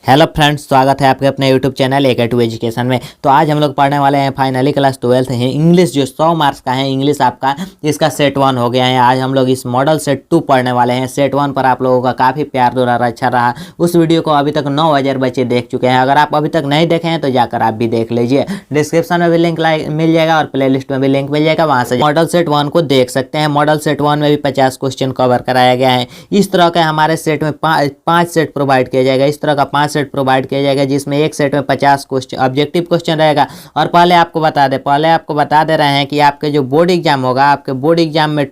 Hello friends, स्वागत है आपके अपने YouTube channel AK to education में। तो आज हम लोग पढ़ने वाले हैं फाइनली क्लास 12 है इंग्लिश, जो 100 मार्क्स का है इंग्लिश आपका, इसका सेट 1 हो गया है। आज हम लोग इस मॉडल सेट 2 पढ़ने वाले हैं। सेट 1 पर आप लोगों का काफ़ी प्यार दुलार अच्छा रहा। उस वीडियो को अभी तक 9000 बच्चे देख चुके हैं। अगर आप अभी तक नहीं देखे हैं तो जाकर आप भी देख लीजिए। डिस्क्रिप्शन में भी लिंक मिल जाएगा और प्ले लिस्ट में भी लिंक मिल जाएगा, वहाँ से मॉडल सेट 1 को देख सकते हैं। मॉडल सेट 1 में भी 50 क्वेश्चन कवर कराया गया है। इस तरह का हमारे सेट में 5 सेट प्रोवाइड किया जाएगा। इस तरह का 5 सेट प्रोवाइड किया जाएगा, जिसमें एक सेट में 50 क्वेश्चन ऑब्जेक्टिव क्वेश्चन रहेगा। और पहले आपको बता दे रहे हैं कि आपके जो बोर्ड एग्जाम होगा, आपके बोर्ड एग्जाम में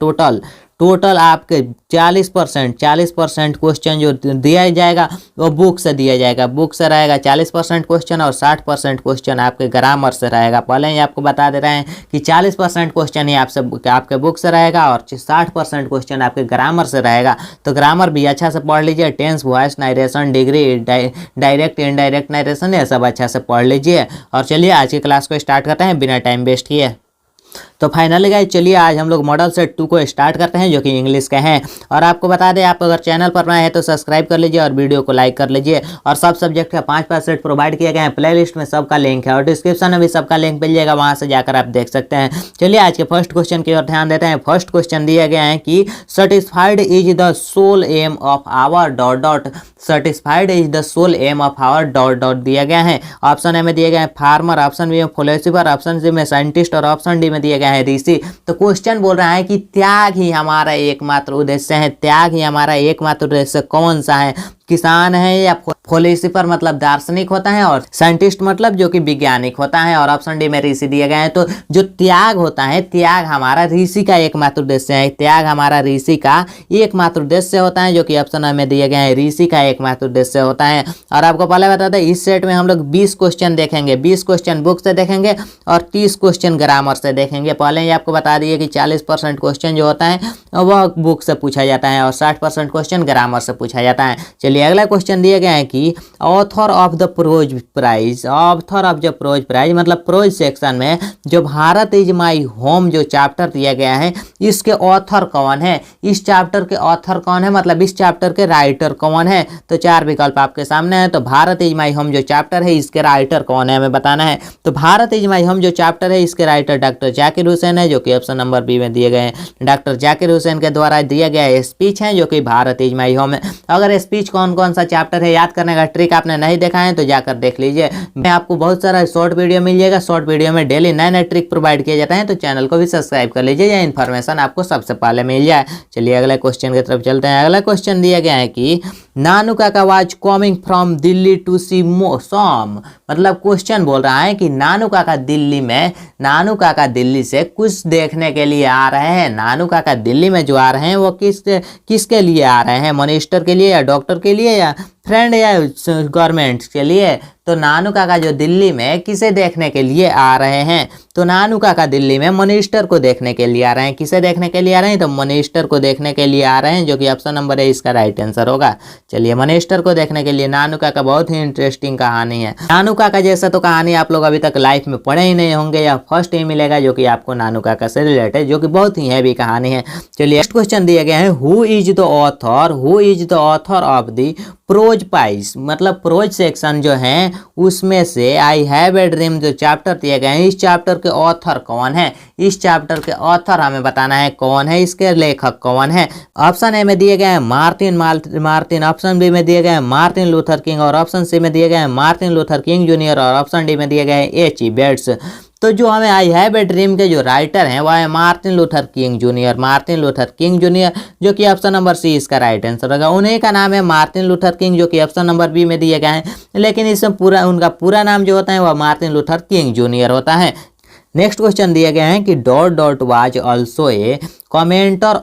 टोटल आपके 40% क्वेश्चन जो दिया जाएगा वो बुक से दिया जाएगा। बुक से रहेगा 40% क्वेश्चन और 60% क्वेश्चन आपके ग्रामर से रहेगा। पहले ही आपको बता दे रहे हैं कि 40% क्वेश्चन ही आपके बुक से रहेगा और 60% क्वेश्चन आपके ग्रामर से रहेगा। तो ग्रामर भी अच्छा से पढ़ लीजिए। Tense, voice, narration, degree, direct indirect narration, ये सब अच्छा से पढ़ लीजिए। और चलिए आज की क्लास को स्टार्ट करते हैं बिना टाइम वेस्ट किए। तो फाइनली गाइस, चलिए आज हम लोग मॉडल सेट 2 को स्टार्ट करते हैं, जो कि इंग्लिश का है। और आपको बता दें, आप अगर चैनल पर नए हैं तो सब्सक्राइब कर लीजिए और वीडियो को लाइक कर लीजिए। और सब सब्जेक्ट का 5 सेट प्रोवाइड किए गए हैं। प्ले लिस्ट में सबका लिंक है और डिस्क्रिप्शन में भी सबका लिंक मिल जाएगा, वहां से जाकर आप देख सकते हैं। चलिए आज के फर्स्ट क्वेश्चन की ओर ध्यान देते हैं। फर्स्ट क्वेश्चन दिया गया है कि satisfied is the sole aim of our ... satisfied is the sole aim of our ... दिया गया है। ऑप्शन ए में दिए गए हैं फार्मर, ऑप्शन बी में फिलोसोफर, ऑप्शन सी में साइंटिस्ट और ऑप्शन डी में दिया गया है ऋषि। तो क्वेश्चन बोल रहा है कि त्याग ही हमारा एकमात्र उद्देश्य है। त्याग ही हमारा एकमात्र उद्देश्य कौन सा है? किसान है या फिलोसोफर मतलब दार्शनिक होता है, और साइंटिस्ट मतलब जो कि वैज्ञानिक होता है, और ऑप्शन डी में ऋषि दिए गए हैं। तो जो त्याग होता है, त्याग हमारा ऋषि का एकमात्र उद्देश्य है। त्याग हमारा ऋषि का एकमात्र उद्देश्य होता है, जो कि ऑप्शन में दिए गए हैं ऋषि का एकमात्र उद्देश्य होता है। और आपको पहले बता दें, इस सेट में हम लोग 20 क्वेश्चन देखेंगे। 20 क्वेश्चन बुक से देखेंगे और 30 क्वेश्चन ग्रामर से देखेंगे। पहले ही आपको बता दिए कि 40% क्वेश्चन जो होता है वह बुक से पूछा जाता है और 60% क्वेश्चन ग्रामर से पूछा जाता है। चलिए अगला क्वेश्चन दिया गया है कि author of the prose prize, author of the prose prize मतलब प्रोज सेक्शन में जो भारत इज माई होम जो चैप्टर दिया गया है, इसके ऑथर कौन है? इस चैप्टर के ऑथर कौन है, मतलब इस चैप्टर के राइटर कौन है? तो 4 विकल्प आपके सामने है। तो भारत इज माई होम जो चैप्टर है, इसके राइटर कौन है हमें बताना है। तो भारत इज माई होम जो चैप्टर है, इसके राइटर डॉक्टर जाकिर हुसैन है, जो कि ऑप्शन नंबर बी में दिए गए हैं। डॉक्टर जाकिर हुसैन के द्वारा दिया गया स्पीच है, जो कि भारत इज माई होम है। अगर स्पीच कौन कौन सा चैप्टर है याद करने का ट्रिक आपने नहीं देखा है तो जाकर देख लीजिए। मैं आपको बहुत सारा शॉर्ट वीडियो मिल जाएगा। शॉर्ट वीडियो में डेली नए नए ट्रिक प्रोवाइड किए जाते हैं, तो चैनल को भी सब्सक्राइब कर लीजिए, यह इन्फॉर्मेशन आपको सबसे पहले मिल जाए। चलिए अगले क्वेश्चन की तरफ चलते हैं। अगला क्वेश्चन दिया गया है कि Nanu Kaka was coming from Delhi to see some, मतलब क्वेश्चन बोल रहा है कि नानू काका दिल्ली से कुछ देखने के लिए आ रहे हैं। नानू काका दिल्ली में जो आ रहे हैं वो किसके लिए आ रहे हैं? मिनिस्टर के लिए या डॉक्टर के लिए या फ्रेंड या गवर्नमेंट के लिए? तो नानू काका जो दिल्ली में किसे देखने के लिए आ रहे हैं? तो नानू काका दिल्ली में मिनिस्टर को देखने के लिए आ रहे हैं। किसे देखने के लिए आ रहे हैं? तो मिनिस्टर को देखने के लिए आ रहे हैं, जो कि ऑप्शन नंबर है इसका राइट आंसर होगा। चलिए मिनिस्टर को देखने के लिए नानू काका, बहुत ही इंटरेस्टिंग कहानी है। नानू काका जैसा तो कहानी आप लोग अभी तक लाइफ में पढ़े ही नहीं होंगे, या फर्स्ट ही मिलेगा जो कि आपको नानू काका से रिलेटेड, जो कि बहुत ही हैवी कहानी है। चलिए नेक्स्ट क्वेश्चन दिया गया है, who is the author of the prose prize, मतलब प्रोज सेक्शन जो है उसमें से आई हैव ए ड्रीम जो चैप्टर दिए गए हैं, इस चैप्टर के ऑथर कौन है? इस चैप्टर के ऑथर हमें बताना है कौन है, इसके लेखक कौन है। ऑप्शन ए में दिए गए हैं मार्टिन, ऑप्शन बी में दिए गए हैं मार्टिन लूथर किंग, और ऑप्शन सी में दिए गए हैं मार्टिन लूथर किंग जूनियर, और ऑप्शन डी में दिए गए हैं H.E. बेट्स। तो जो हमें आई हैव ए ड्रीम के जो राइटर हैं वह है मार्टिन लूथर किंग जूनियर, जो कि ऑप्शन नंबर सी इसका राइट आंसर होगा। उन्हीं का नाम है मार्टिन लूथर किंग, जो कि ऑप्शन नंबर बी में दिए गए हैं, लेकिन इसमें उनका पूरा नाम जो होता है वह मार्टिन लूथर किंग जूनियर होता है। नेक्स्ट क्वेश्चन दिया गया है कि ... was also a commenter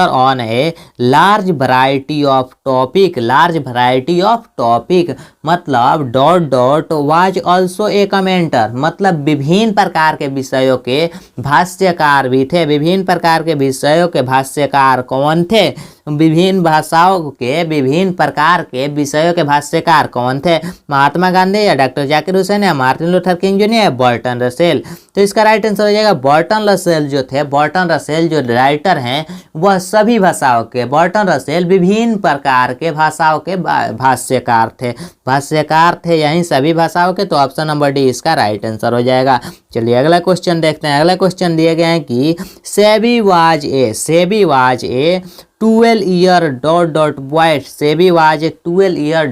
on a large variety of topic, मतलब ... वाज ऑल्सो ए कमेंटर, मतलब विभिन्न प्रकार के विषयों के भाष्यकार भी थे। विभिन्न प्रकार के विषयों के भाष्यकार कौन थे? विभिन्न भाषाओं के विभिन्न प्रकार के विषयों के भाष्यकार कौन थे? महात्मा गांधी या डॉक्टर जाकिर हुसैन या मार्टिन लूथर किंग जूनियर या बर्टन रसेल। तो इसका राइट आंसर हो जाएगा बर्टन रसेल जो थे, बर्टन रसेल रसेल जो राइटर हैं वह सभी भाषाओं के, बर्टन रसेल विभिन्न प्रकार के भाषाओं के भाष्यकार थे यही सभी भाषाओं के। तो ऑप्शन नंबर डी इसका राइट आंसर हो जाएगा। चलिए अगला क्वेश्चन देखते हैं। अगला क्वेश्चन दिए गए हैं कि SEBI was a 12 year boy. SEBI was a 12 year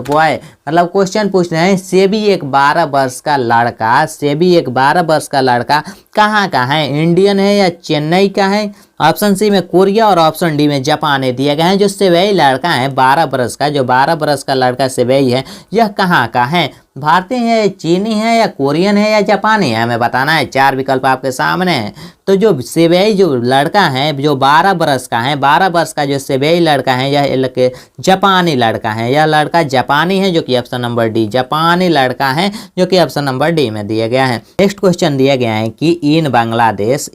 boy. मतलब क्वेश्चन पूछ रहे हैं सेबी एक 12 वर्ष का लड़का, सेबी एक 12 वर्ष का लड़का कहाँ का है, इंडियन है या चेन्नई का है। ऑप्शन सी में कोरिया और ऑप्शन डी में जापान दिए गए हैं। जो सेबेई लड़का है 12 बरस का, जो 12 बरस का लड़का सेबेई है यह कहाँ का है, भारतीय है, चीनी है या कोरियन है या जापानी है, हमें बताना है। 4 विकल्प आपके सामने हैं। तो जो सेबेई जो लड़का है जो 12 बरस का है, 12 वर्ष का जो सेबेई लड़का है यह जापानी लड़का है, यह लड़का जापानी है जो कि ऑप्शन नंबर डी जापानी लड़का है जो कि ऑप्शन नंबर डी में दिया गया है। नेक्स्ट क्वेश्चन दिया गया है कि इन बांग्लादेश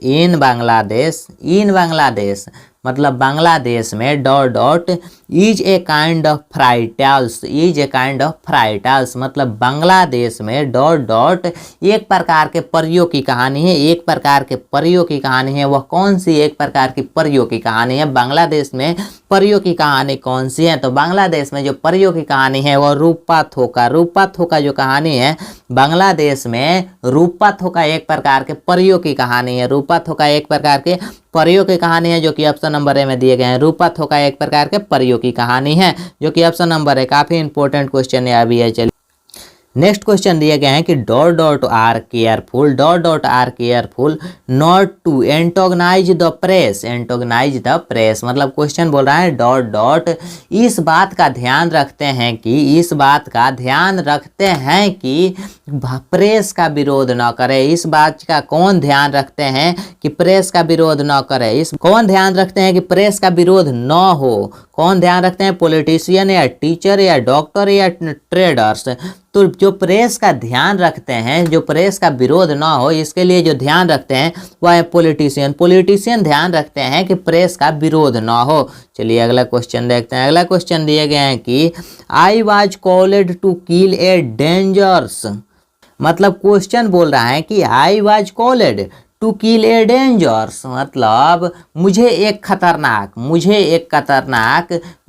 मतलब बांग्लादेश में dot is a kind of फ्राइटल्स मतलब बांग्लादेश में डॉट एक प्रकार के परियों की कहानी है, एक प्रकार के परियों की कहानी है। वह कौन सी एक प्रकार की परियों की कहानी है, बांग्लादेश में परियों की कहानी कौन सी है। तो बांग्लादेश में जो परियों की कहानी है वह रूपा थोका जो कहानी है बांग्लादेश में रूपा थोका एक प्रकार के परियों की कहानी है, रूपा थोका एक प्रकार के परियों की कहानी है जो कि ऑप्शन नंबर ए में दिए गए हैं। रूपा थोका एक प्रकार के परियों की कहानी है जो कि ऑप्शन नंबर ए काफी इंपॉर्टेंट क्वेश्चन यह भी है। चलिए नेक्स्ट क्वेश्चन दिए गए हैं कि dot are careful not to antagonise the press मतलब क्वेश्चन बोल रहा है डॉट इस बात का ध्यान रखते हैं कि प्रेस का विरोध न करे। इस बात का कौन ध्यान रखते हैं कि प्रेस का विरोध न करे, इस कौन ध्यान रखते हैं कि प्रेस का विरोध न हो, कौन ध्यान रखते हैं, पॉलिटिशियन या टीचर या डॉक्टर या ट्रेडर्स। तो जो प्रेस का ध्यान रखते हैं, जो प्रेस का विरोध ना हो इसके लिए जो ध्यान रखते हैं वह है पॉलिटिशियन ध्यान रखते हैं कि प्रेस का विरोध ना हो। चलिए अगला क्वेश्चन देखते हैं। अगला क्वेश्चन दिए गए हैं कि I was called to kill a dangerous मतलब क्वेश्चन बोल रहा है कि I was called to kill a dangerous मतलब मुझे एक खतरनाक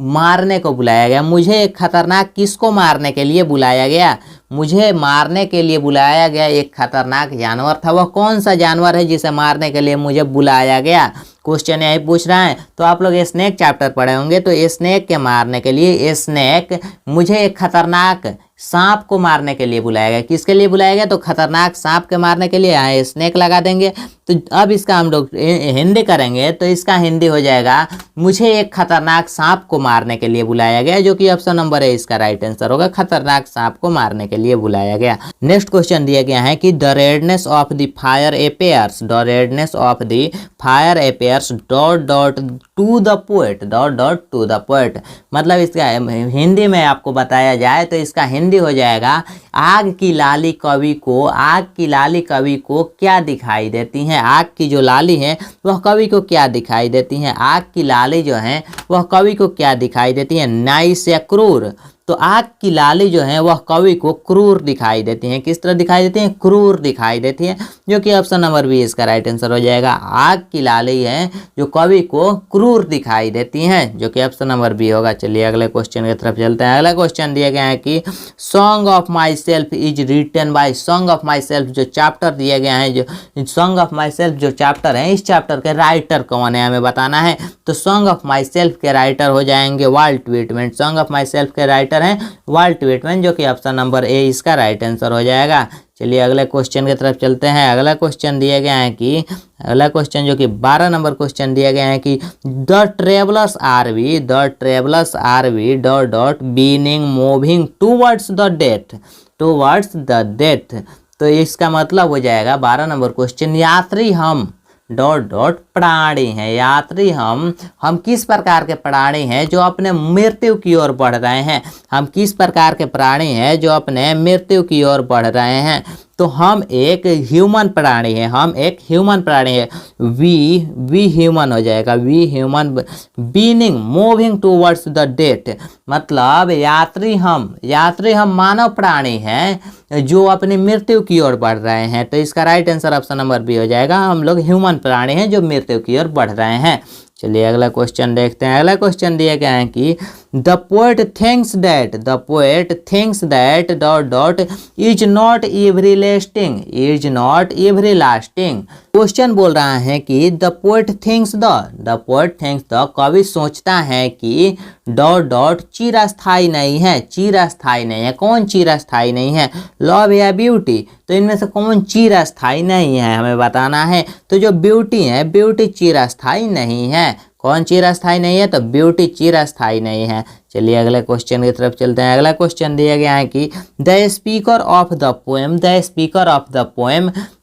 मारने को बुलाया गया। मुझे एक खतरनाक किसको मारने के लिए बुलाया गया, मुझे मारने के लिए बुलाया गया एक खतरनाक जानवर था। वह कौन सा जानवर है जिसे मारने के लिए मुझे बुलाया गया, क्वेश्चन यही पूछ रहा है। तो आप लोग स्नेक चैप्टर पढ़े होंगे, तो स्नेक के मारने के लिए स्नेक मुझे एक खतरनाक सांप को मारने के लिए बुलाया गया। किसके लिए बुलाया गया, तो खतरनाक सांप के मारने के लिए यहाँ स्नेक लगा देंगे। तो अब इसका हम लोग हिंदी करेंगे तो इसका हिंदी हो जाएगा मुझे एक खतरनाक सांप को मारने के लिए बुलाया गया, जो कि ऑप्शन नंबर है इसका राइट आंसर होगा, खतरनाक सांप को मारने के लिए बुलाया गया। नेक्स्ट क्वेश्चन दिया गया है कि the redness of the fire appears dot to the poet मतलब इसका हिंदी में आपको बताया जाए तो इसका हिंदी हो जाएगा आग की लाली कवि को क्या दिखाई देती हैं। आग की जो लाली है वह कवि को क्या दिखाई देती हैं, आग की लाली जो है वह कवि को क्या दिखाई देती है, नाइस या क्रूर। तो आग की लाली जो है वह कवि को क्रूर दिखाई देती हैं। किस तरह दिखाई देती हैं, क्रूर दिखाई देती हैं, जो कि ऑप्शन नंबर बी इसका राइट आंसर हो जाएगा। आग की लाली है जो कवि को क्रूर दिखाई देती हैं, जो कि ऑप्शन नंबर बी होगा। चलिए अगले क्वेश्चन की तरफ चलते हैं। अगला क्वेश्चन दिया गया है कि song of myself is written by, song of myself जो चैप्टर दिए गए हैं, जो सॉन्ग ऑफ माई सेल्फ जो चैप्टर है इस चैप्टर के राइटर कौन है हमें बताना है। तो सॉन्ग ऑफ माई सेल्फ के राइटर हो जाएंगे Walt Whitman. Song of myself के राइटर हैं वाल्ट व्हिटमैन, जो कि ऑप्शन नंबर ए इसका राइट आंसर हो जाएगा। चलिए अगले क्वेश्चन की तरफ चलते हैं। अगला क्वेश्चन दिया गया है कि अगला क्वेश्चन जो कि 12 नंबर क्वेश्चन दिया गया है कि the travellers are we dot being moving towards the death. तो इसका मतलब हो जाएगा 12 नंबर क्वेश्चन यात्री हम डॉट प्राणी हैं, यात्री हम किस प्रकार के प्राणी हैं जो अपने मृत्यु की ओर बढ़ रहे हैं, हम किस प्रकार के प्राणी हैं जो अपने मृत्यु की ओर बढ़ रहे हैं। तो हम एक ह्यूमन प्राणी हैं, हम एक ह्यूमन प्राणी है। वी ह्यूमन हो जाएगा, we human being moving towards the death, मतलब यात्री हम मानव प्राणी हैं जो अपनी मृत्यु की ओर बढ़ रहे हैं। तो इसका right answer option number B हो जाएगा, हम लोग ह्यूमन प्राणी हैं जो मृत्यु की ओर बढ़ रहे हैं। चलिए अगला क्वेश्चन देखते हैं। अगला क्वेश्चन दिया गया है कि the poet thinks that dot dot is not everlasting, is not everlasting. Question बोल रहा है कि द पोएट थिंक्स द कवि सोचता है कि डॉट डॉट चिरस्थायी नहीं है, चिरस्थायी नहीं है। कौन चिरस्थायी नहीं है? लव या ब्यूटी? तो इनमें से कौन चिरस्थायी नहीं है हमें बताना है। तो जो ब्यूटी है, ब्यूटी चिरस्थायी नहीं है। कौन चिरस्थायी नहीं है? तो ब्यूटी चिरस्थायी नहीं है। चलिए अगले क्वेश्चन की तरफ चलते हैं। अगला क्वेश्चन दिया गया है कि the speaker of the poem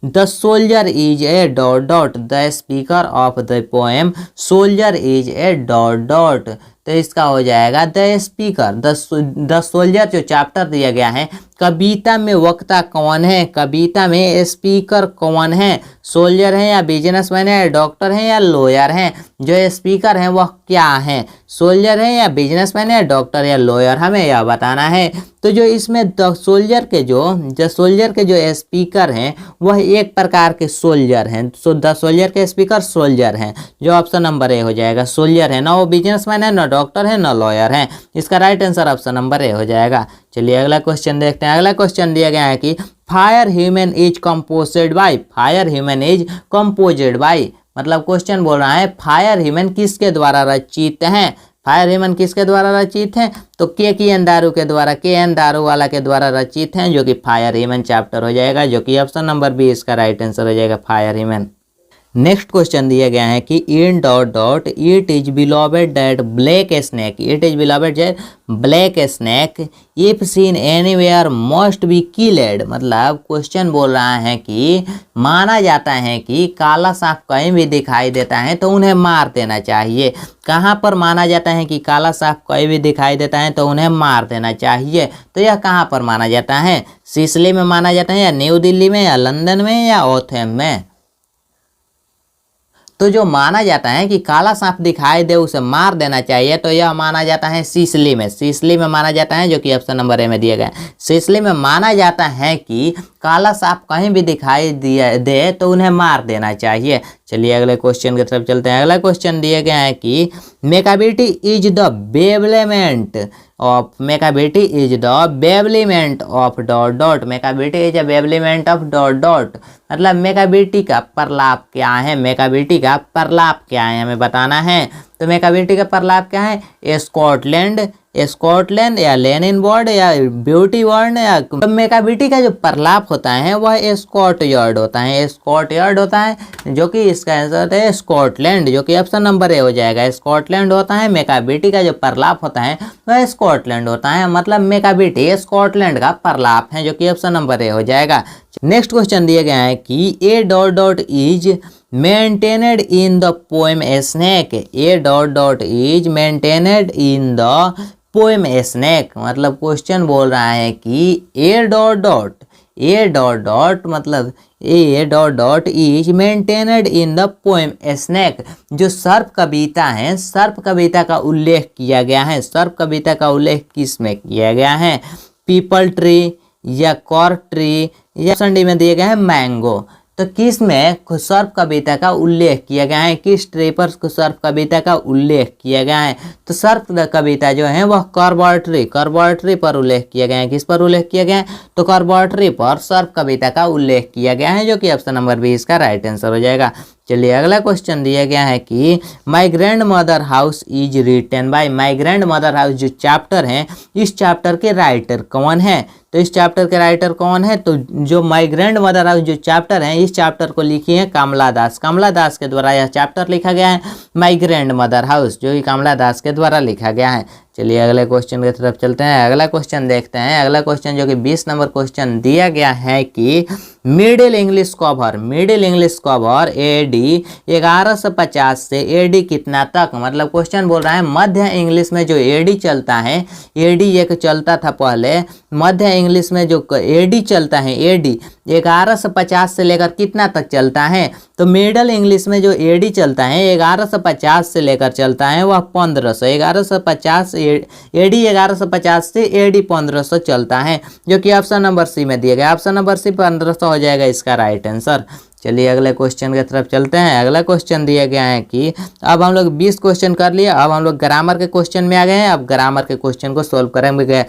the soldier is a dot dot, the speaker of the poem soldier is a dot dot. तो इसका हो जाएगा द स्पीकर, द सोल्जर जो चैप्टर दिया गया है, कविता में वक्ता कौन है, कविता में स्पीकर कौन है, सोल्जर है या बिजनेसमैन है, डॉक्टर है या लॉयर है। जो स्पीकर है वह क्या है, सोल्जर है या बिजनेसमैन है, डॉक्टर या लॉयर, हमें यह बताना है। तो जो इसमें द सोल्जर के जो स्पीकर हैं वह एक प्रकार के सोल्जर हैं। सो द सोल्जर के स्पीकर सोल्जर हैं, जो ऑप्शन नंबर ए हो जाएगा, सोल्जर है। ना वो बिजनेसमैन है, ना डॉक्टर है, ना लॉयर है। इसका right answer option number A हो जाएगा। चलिए अगला क्वेश्चन देखते हैं। अगला क्वेश्चन दिया गया है कि fire human is composed bye, मतलब क्वेश्चन बोल रहा है फायर ह्यूमन किसके द्वारा रचित हैं, फायर ह्यूमन किसके द्वारा रचित हैं? तो के एन दारू के द्वारा, के एन दारूवाला के द्वारा रचित हैं, जो कि फायर ह्यूमन चैप्टर हो जाएगा, जो कि ऑप्शन नंबर बी इसका राइट आंसर हो जाएगा, फायर ह्यूमन। नेक्स्ट क्वेश्चन दिया गया है कि in dot dot it is beloved that black snake, it is beloved that black snake if seen anywhere must be killed, मतलब क्वेश्चन बोल रहा है कि माना जाता है कि काला सांप कहीं भी दिखाई देता है तो उन्हें मार देना चाहिए। कहाँ पर माना जाता है कि काला सांप कहीं भी दिखाई देता है तो उन्हें मार देना चाहिए? तो यह कहाँ पर माना जाता है? सिसिली में माना जाता है, या न्यू दिल्ली में, या लंदन में, या ओथेम में? तो जो माना जाता है कि काला सांप दिखाई दे उसे मार देना चाहिए, तो यह माना जाता है सिसिली में, सिसिली में माना जाता है, जो कि ऑप्शन नंबर ए में दिया गया है। सिसिली में माना जाता है कि काला सांप कहीं भी दिखाई दे तो उन्हें मार देना चाहिए। चलिए अगले क्वेश्चन की तरफ चलते हैं। अगला क्वेश्चन दिया गया है कि मेकाबिटी इज द बेबलीमेंट ऑफ, मेकाबिटी इज द बेबलीमेंट ऑफ डॉट डॉट, मेकाबिटी इज अ बेबलीमेंट ऑफ डॉट डॉट, मतलब मेकाबिटी का प्रलाप क्या है, मेकाबिटी का प्रलाप क्या है हमें बताना है। तो मेकाबिटी का प्रलाप क्या है? स्कॉटलैंड या लेनिन बोर्ड या ब्यूटी वर्ड, या तो मेकाबिटी का जो प्रलाप होता है वह स्कॉट यार्ड होता है, स्कॉट यार्ड होता है, जो कि इसका आंसर है स्कॉटलैंड, जो कि ऑप्शन नंबर ए हो जाएगा, स्कॉटलैंड होता है। मेकाबिटी का जो प्रलाप होता है वह स्कॉटलैंड होता है, मतलब मेकाबिटी स्कॉटलैंड का प्रलाप है, जो कि ऑप्शन नंबर ए हो जाएगा। नेक्स्ट क्वेश्चन दिया गया है कि a dot dot is maintained in the poem snake, a dot dot is maintained in the poem snake, मतलब क्वेश्चन बोल रहा है कि ए डॉट डॉट मतलब a dot dot is maintained in the poem snake, जो सर्प कविता है, सर्प कविता का उल्लेख किया गया है। सर्प कविता का उल्लेख किस में किया गया है? पीपल ट्री या कॉर्क ट्री, या ऑप्शन डी में दिए गए हैं मैंगो। तो किस में सर्प कविता का उल्लेख किया गया है, किस ट्री पर सर्प कविता का उल्लेख किया गया है? तो सर्प कविता जो है वह कार्बोट्री पर उल्लेख किया गया है। किस पर उल्लेख किया गया है? तो कार्बोट्री पर सर्प कविता का उल्लेख किया गया है, जो कि ऑप्शन नंबर बी इसका राइट आंसर हो जाएगा। चलिए अगला क्वेश्चन दिया गया है कि my grandmother house is written by, my grandmother house जो चैप्टर है, इस चैप्टर के राइटर कौन है? तो इस चैप्टर के राइटर कौन है? तो जो माई ग्रैंड मदर हाउस जो चैप्टर है, इस चैप्टर को लिखी है कमला दास, कमला दास के द्वारा यह चैप्टर लिखा गया है, माई ग्रैंड मदर हाउस, जो कि कमला दास के द्वारा लिखा गया है। चलिए अगले क्वेश्चन की तरफ चलते हैं। अगला क्वेश्चन देखते हैं। अगला क्वेश्चन जो कि 20 नंबर क्वेश्चन दिया गया है कि मिडिल इंग्लिश कवर एडी 1150 से एडी कितना तक, मतलब क्वेश्चन बोल रहा है मध्य इंग्लिश में जो एडी चलता है, एडी एक चलता था पहले, मध्य इंग्लिश में जो एडी चलता है, एडी 1150 से लेकर कितना तक चलता है? तो मिडल इंग्लिश में जो एडी चलता है 1150 से लेकर चलता है वह 1500, 1150 एडी 1150 से एडी 1500 चलता है, जो कि ऑप्शन नंबर सी में दिया गया। ऑप्शन नंबर सी 1500 हो जाएगा इसका राइट आंसर। चलिए अगले क्वेश्चन की तरफ चलते हैं। अगला क्वेश्चन दिया गया है कि अब हम लोग 20 क्वेश्चन कर लिए, अब हम लोग ग्रामर के क्वेश्चन में आ गए हैं। अब ग्रामर के क्वेश्चन को सोल्व करेंगे।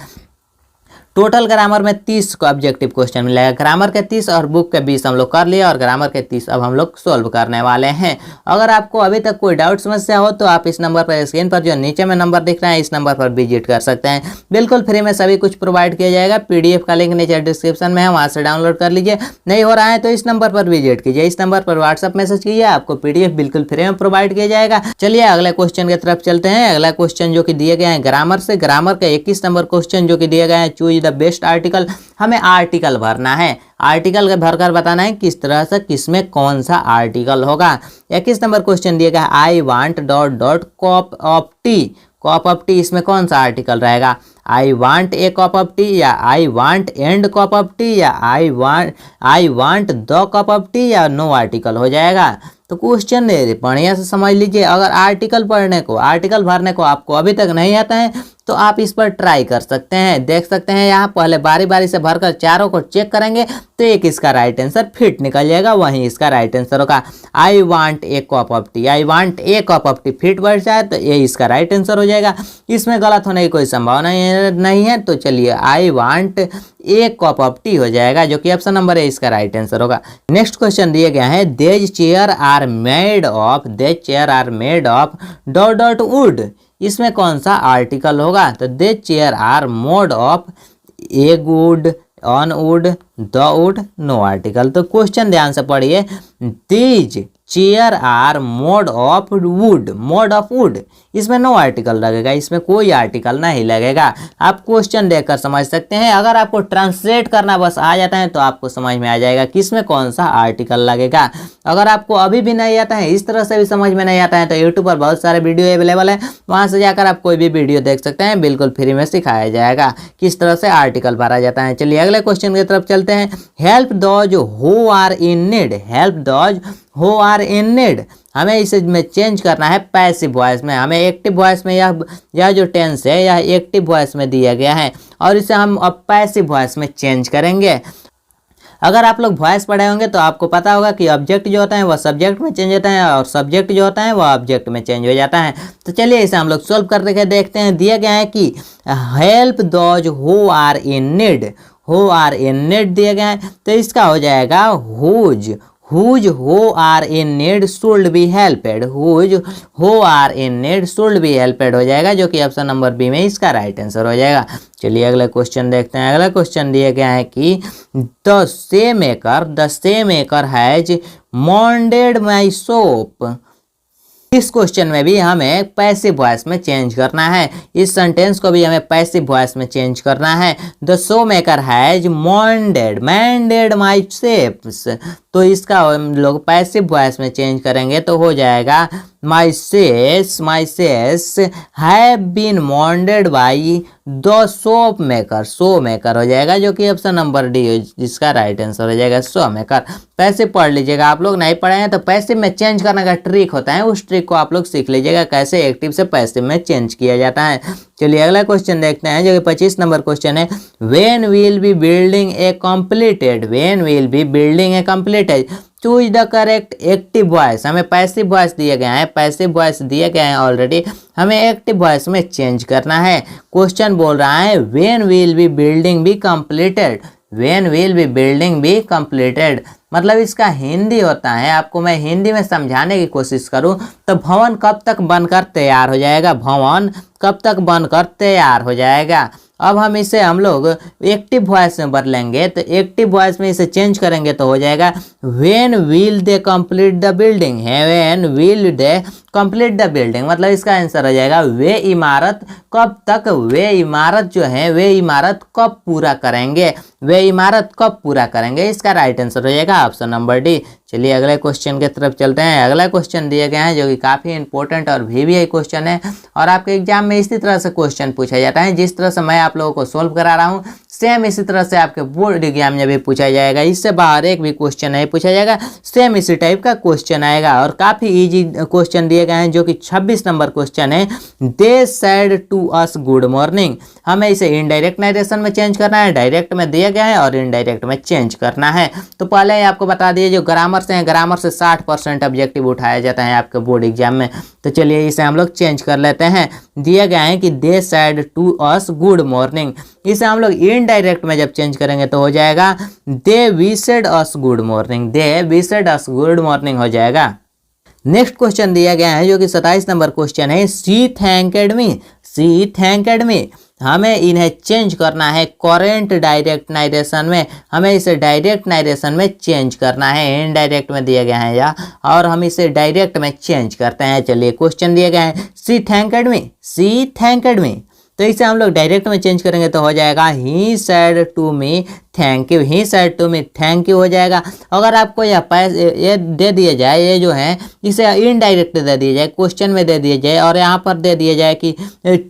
टोटल ग्रामर में 30 को ऑब्जेक्टिव क्वेश्चन मिलेगा। ग्रामर के 30 और बुक के 20 हम लोग कर लिए और ग्रामर के 30 अब हम लोग सोल्व करने वाले हैं। अगर आपको अभी तक कोई डाउट समस्या हो तो आप इस नंबर पर, स्क्रीन पर जो नीचे में नंबर दिख रहा है, इस नंबर पर विजिट कर सकते हैं। बिल्कुल फ्री में सभी कुछ प्रोवाइड किया जाएगा। PDF का लिंक नीचे डिस्क्रिप्शन में है, वहाँ से डाउनलोड कर लीजिए। नहीं हो रहा है तो इस नंबर पर विजिट कीजिए। इस नंबर पर व्हाट्सअप मैसेज कीजिए, आपको PDF बिल्कुल फ्री में प्रोवाइड किया जाएगा। चलिए अगले क्वेश्चन की तरफ चलते हैं। अगला क्वेश्चन जो कि दिए गए हैं ग्रामर से, ग्रामर का 21 नंबर क्वेश्चन जो कि दिए गए हैं, चूज द बेस्ट आर्टिकल। हमें आर्टिकल भरना है, आर्टिकल भरकर बताना है किस तरह से किसमें कौन सा आर्टिकल होगा। 21 नंबर क्वेश्चन दिया गया है, I want dot dot cup of tea. Cup of tea, इसमें कौन सा आर्टिकल रहेगा? I want a cup of tea, या I want an cup of tea, या I want the cup of tea, या नो आर्टिकल हो जाएगा। तो क्वेश्चन बढ़िया से समझ लीजिए। अगर आर्टिकल पढ़ने को, आर्टिकल भरने को आपको अभी तक नहीं आता है तो आप इस पर ट्राई कर सकते हैं। देख सकते हैं यहाँ पहले बारी बारी से भरकर चारों को चेक करेंगे तो एक इसका राइट आंसर फिट निकल जाएगा, वहीं इसका राइट आंसर होगा। आई want a cup of T, I want a cup of T fit बैठ जाए तो ये इसका राइट आंसर हो जाएगा। इसमें गलत होने की कोई संभावना नहीं है। तो चलिए I want a cup of tea हो जाएगा, जो कि ऑप्शन नंबर है इसका राइट आंसर होगा। नेक्स्ट क्वेश्चन दिया गया है, these chair are made of, these chair are made of dot dot wood. इसमें कौन सा आर्टिकल होगा? तो the chair are made of a wood, an wood, the wood, no article. तो क्वेश्चन ध्यान से पढ़िए, these chair are made of wood, mode of would, इसमें नो आर्टिकल लगेगा, इसमें कोई आर्टिकल नहीं लगेगा। आप क्वेश्चन देखकर समझ सकते हैं। अगर आपको ट्रांसलेट करना बस आ जाता है तो आपको समझ में आ जाएगा कि इसमें कौन सा आर्टिकल लगेगा। अगर आपको अभी भी नहीं आता है, इस तरह से भी समझ में नहीं आता है, तो यूट्यूब पर बहुत सारे वीडियो अवेलेबल है, वहाँ से जाकर आप कोई भी वीडियो देख सकते हैं। बिल्कुल फ्री में सिखाया जाएगा किस तरह से आर्टिकल भरा जाता है। चलिए अगले क्वेश्चन की तरफ चलते हैं। Help those who are in need, help those who are in need, हमें इसे में चेंज करना है पैसिव वॉइस में। हमें एक्टिव वॉइस में यह जो टेंस है यह एक्टिव वॉइस में दिया गया है और इसे हम अब पैसिव वॉइस में चेंज करेंगे। अगर आप लोग वॉइस पढ़े होंगे तो आपको पता होगा कि ऑब्जेक्ट जो होता है वह सब्जेक्ट में चेंज होता है और सब्जेक्ट जो होता है वह ऑब्जेक्ट में चेंज हो जाता है। तो चलिए इसे हम लोग सोल्व करके देखते हैं। दिया गया है कि help those who are in need, who are in need दिया गया है, तो इसका हो जाएगा whose, whose who are in need should be helped, whose who are in need should be helped हो जाएगा, जो कि ऑप्शन नंबर बी में इसका राइट आंसर हो जाएगा। चलिए अगला क्वेश्चन देखते हैं। अगला क्वेश्चन दिया गया है कि द से maker has moulded my soap. इस क्वेश्चन में भी हमें पैसिव वॉइस में चेंज करना है। इस सेंटेंस को भी हमें पैसिव वॉइस में चेंज करना है। The shoe maker has moulded my shapes, तो इसका हम लोग पैसिव वॉइस में चेंज करेंगे तो हो जाएगा my shoes have been moulded by the soap maker, shoe maker हो जाएगा, जो कि ऑप्शन नंबर डी जिसका राइट आंसर हो जाएगा शो मेकर। पैसिव पढ़ लीजिएगा, आप लोग नहीं पढ़े हैं तो पैसिव में चेंज करने का ट्रिक होता है, उस ट्रिक को आप लोग सीख लीजिएगा कैसे एक्टिव से पैसिव में चेंज किया जाता है। चलिए अगला क्वेश्चन देखते हैं, जो कि 25 नंबर क्वेश्चन है। When will be building A completed, when will be building A completed, choose the correct active voice. हमें पैसिव वॉइस दिए गए हैं, पैसिव वॉइस दिए गए हैं ऑलरेडी, हमें एक्टिव वॉइस में चेंज करना है। क्वेश्चन बोल रहा है when will be building be completed, when will be building be completed, मतलब इसका हिंदी होता है, आपको मैं हिंदी में समझाने की कोशिश करूं तो भवन कब तक बनकर तैयार हो जाएगा, भवन कब तक बनकर तैयार हो जाएगा। अब हम इसे हम लोग एक्टिव वॉइस में बदलेंगे, तो एक्टिव वॉइस में इसे चेंज करेंगे तो हो जाएगा when will they complete the building, है when will they complete the building, मतलब इसका आंसर हो जाएगा वे इमारत कब तक, वे इमारत जो है वे इमारत कब पूरा करेंगे। वे इमारत कब पूरा करेंगे? इसका राइट आंसर हो जाएगा ऑप्शन नंबर डी। चलिए अगले क्वेश्चन की तरफ चलते हैं। अगला क्वेश्चन दिए गए हैं जो कि काफ़ी इंपॉर्टेंट और VVI क्वेश्चन है और आपके एग्जाम में इसी तरह से क्वेश्चन पूछा जाता है। जिस तरह से मैं आप लोगों को सोल्व करा रहा हूँ सेम इसी तरह से आपके बोर्ड एग्जाम में भी पूछा जाएगा। इससे बाहर एक भी क्वेश्चन नहीं पूछा जाएगा, सेम इसी टाइप का क्वेश्चन आएगा और काफ़ी इजी क्वेश्चन दिए गए हैं जो कि 26 नंबर क्वेश्चन है। They said to us good morning, हमें इसे इनडायरेक्ट नरेशन में चेंज करना है, डायरेक्ट में दिया गया है और इनडायरेक्ट में चेंज करना है। तो पहले ही आपको बता दिए जो ग्रामर से हैं, ग्रामर से 60% ऑब्जेक्टिव उठाया जाता है आपके बोर्ड एग्जाम में। तो चलिए इसे हम लोग चेंज कर लेते हैं। दिया गया है कि they said to us good morning, इसे हम लोग इनडायरेक्ट में जब चेंज करेंगे तो हो जाएगा दे विशेड अस गुड मॉर्निंग, दे विशेड अस गुड मॉर्निंग हो जाएगा। नेक्स्ट क्वेश्चन दिया गया है जो कि 27 नंबर क्वेश्चन है। सी थैंक्ड मी, सी थैंक्ड मी, हमें इन्हें चेंज करना है करेंट डायरेक्ट नाइरेशन में, हमें इसे डायरेक्ट नाइरेशन में चेंज करना है। इनडायरेक्ट में दिया गया है या और हम इसे डायरेक्ट में चेंज करते हैं। चलिए क्वेश्चन दिया गया है सी थैंक्ड मी, सी थैंक्ड मी, तो इसे हम लोग डायरेक्ट में चेंज करेंगे तो हो जाएगा he said to me thank you, he said to me thank you हो जाएगा। अगर आपको ये दे दिया जाए, ये जो है इसे इनडायरेक्ट दे दिया जाए, क्वेश्चन में दे दिया जाए और यहाँ पर दे दिया जाए कि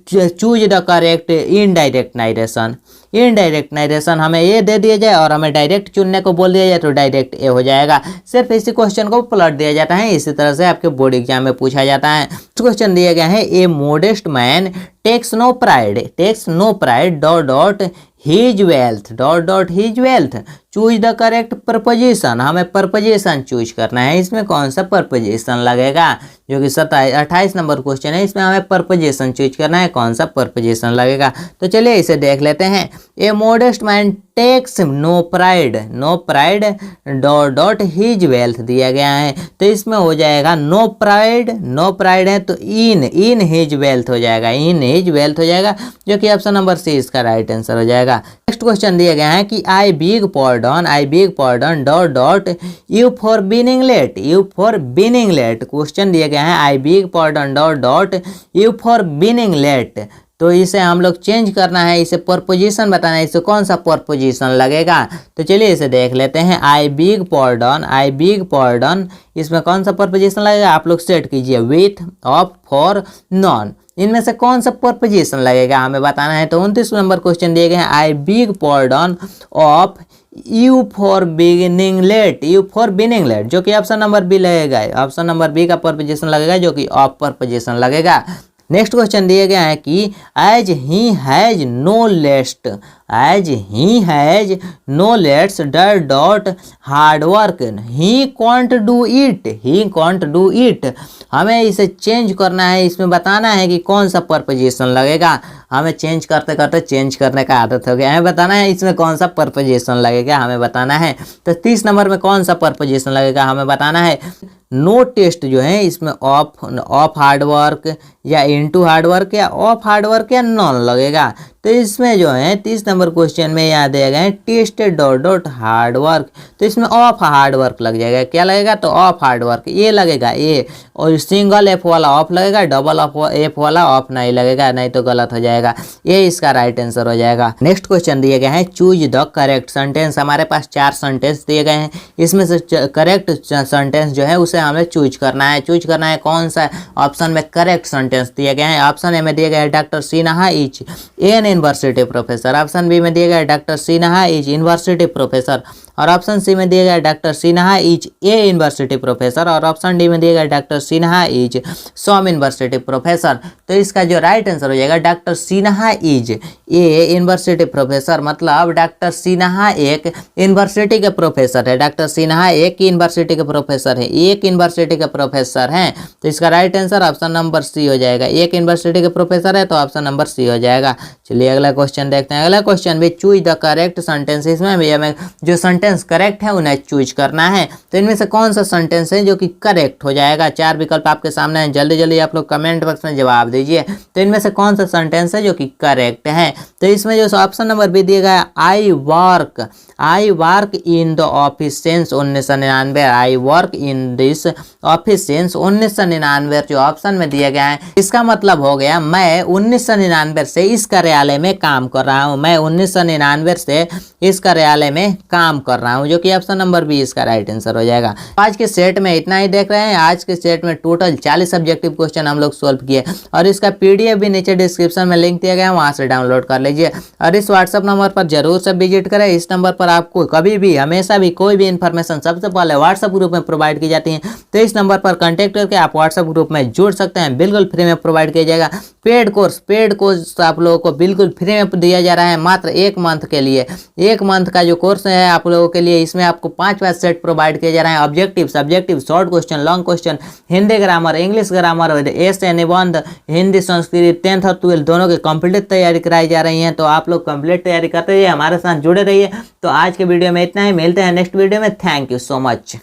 choose the correct indirect narration, indirect narration हमें ये दे दिया जाए और हमें डायरेक्ट चुनने को बोल दिया जाए तो डायरेक्ट ए हो जाएगा। सिर्फ इसी क्वेश्चन को पलट दिया जाता है, इसी तरह से आपके बोर्ड एग्जाम में पूछा जाता है। क्वेश्चन दिया गया है a modest man takes no pride, takes no pride dot dot his wealth, dot dot his wealth, choose the correct preposition, हमें प्रपोजिशन चूज करना है। इसमें कौन सा प्रपोजिशन लगेगा? जो कि 28 नंबर क्वेश्चन है, इसमें हमें प्रपोजिशन चूज करना है, कौन सा प्रपोजिशन लगेगा। तो चलिए इसे देख लेते हैं। A modest man takes no pride, no pride dot dot his wealth दिया गया है, तो इसमें हो जाएगा नो प्राइड, नो प्राइड है तो इन हिज वेल्थ हो जाएगा, इन हिज वेल्थ हो जाएगा, जो कि ऑप्शन नंबर सी इसका राइट आंसर हो जाएगा। नेक्स्ट क्वेश्चन दिया गया है कि I beg pardon dot dot you for being late, you for being late, question दिया गया है I beg pardon dot dot you for being late, तो इसे हम लोग चेंज करना है, इसे प्रपोजिशन बताना है, इसे कौन सा प्रपोजिशन लगेगा। तो चलिए इसे देख लेते हैं। आई बिग पॉर्डन, इसमें कौन सा प्रपोजिशन लगेगा आप लोग सेट कीजिए, विथ, ऑफ, फॉर, नॉन, इनमें से कौन सा प्रपोजिशन लगेगा हमें बताना है। तो 29 नंबर क्वेश्चन दिए गए हैं I beg pardon of you for beginning late, you for beginning late, जो कि ऑप्शन नंबर बी लगेगा, ऑप्शन नंबर बी का प्रपोजिशन लगेगा जो कि ऑफ प्रपोजिशन लगेगा। नेक्स्ट क्वेश्चन दिया गया है कि as he has no lest, as he has no lets dare dot hard work, he can't do it, he can't do it, हमें इसे चेंज करना है, इसमें बताना है कि कौन सा प्रपोजिशन लगेगा। हमें चेंज करते करते चेंज करने का आदत हो गया, हमें बताना है इसमें कौन सा प्रपोजिशन लगेगा, हमें बताना है। तो 30 नंबर में कौन सा प्रपोजिशन लगेगा हमें बताना है। नो टेस्ट जो है इसमें ऑफ हार्ड वर्क या इनटू हार्ड वर्क या ऑफ हार्ड वर्क या नॉन लगेगा। तो इसमें जो है 30 नंबर क्वेश्चन में याद दिया गया है test dot dot hard work, तो इसमें ऑफ हार्ड वर्क लग जाएगा। क्या लगेगा? तो ऑफ हार्ड वर्क ये लगेगा ये, और सिंगल एफ वाला ऑफ लगेगा, डबल एफ वाला ऑफ नहीं लगेगा, नहीं तो गलत हो जाएगा। ये इसका राइट आंसर हो जाएगा। नेक्स्ट क्वेश्चन दिए गए हैं चूज द करेक्ट सेंटेंस, हमारे पास 4 सेंटेंस दिए गए हैं, इसमें से करेक्ट सेंटेंस जो है उसे हमें चूज करना है। चूज करना है कौन सा ऑप्शन में करेक्ट सेंटेंस दिए गए हैं। ऑप्शन ए में दिए गए हैं doctor Sinha is an university professor, option B में दिए गए doctor Sinha is university professor, और ऑप्शन सी में दिए गए doctor Sinha is a university professor, और ऑप्शन डी में दिए गए doctor Sinha is some university professor. तो इसका जो राइट आंसर हो जाएगा doctor Sinha is a university professor, मतलब डॉक्टर सिन्हा एक यूनिवर्सिटी के प्रोफेसर है, डॉक्टर सिन्हा एक यूनिवर्सिटी के प्रोफेसर है, एक यूनिवर्सिटी के प्रोफेसर हैं। तो इसका right answer option number C हो जाएगा, एक यूनिवर्सिटी के प्रोफेसर है तो ऑप्शन नंबर सी हो जाएगा। चलिए अगला क्वेश्चन देखते हैं। अगला क्वेश्चन भी चूज द करेक्ट सेंटेंस, इसमें भी हमें जो सेंटेंस करेक्ट है उन्हें चूज करना है। तो इनमें से कौन सा सेंटेंस है जो कि करेक्ट हो जाएगा। 4 विकल्प आपके सामने हैं, जल्दी जल्दी आप लोग कमेंट बॉक्स में जवाब दीजिए। तो इनमें से कौन सा सेंटेंस है जो कि करेक्ट है। तो इसमें जो ऑप्शन नंबर बी दिया गया I work in the office since 1999, I work in this office since 1999 जो ऑप्शन में दिया गया है, इसका मतलब हो गया मैं 1999 से इस कार्यालय कार्यालय में काम कर रहा हूँ। मैं 1999 से इस कार्यालय में काम कर रहा हूँ, जो कि ऑप्शन नंबर बी इसका राइट आंसर हो जाएगा। आज के सेट में इतना ही देख रहे हैं। आज के सेट में टोटल 40 सब्जेक्टिव क्वेश्चन हम लोग सोल्व किए और इसका पीडीएफ भी नीचे डिस्क्रिप्शन में लिंक दिया गया है, वहां से डाउनलोड कर लीजिए। और इस व्हाट्सएप नंबर पर जरूर से विजिट करें। इस नंबर पर आपको कभी भी हमेशा भी कोई भी इंफॉर्मेशन सबसे पहले व्हाट्सएप ग्रुप में प्रोवाइड की जाती है। तो इस नंबर पर कॉन्टैक्ट करके आप व्हाट्सएप ग्रुप में जुड़ सकते हैं, बिल्कुल फ्री में प्रोवाइड किया जाएगा। पेड कोर्स आप लोगों को बिल्कुल फ्री में दिया जा रहा है मात्र 1 मंथ के लिए। 1 मंथ का जो कोर्स है आप लोगों के लिए, इसमें आपको 5 सेट प्रोवाइड किए जा रहे हैं। Objective, subjective, short question, long question, Hindi grammar, English grammar, essay, निबंध, हिंदी, संस्कृत 10th और 12th दोनों की कंप्लीट तैयारी कराई जा रही है। तो आप लोग कंप्लीट तैयारी करते रहिए, हमारे साथ जुड़े रहिए। तो आज के वीडियो में इतना ही, मिलते हैं नेक्स्ट वीडियो में। Thank you so much.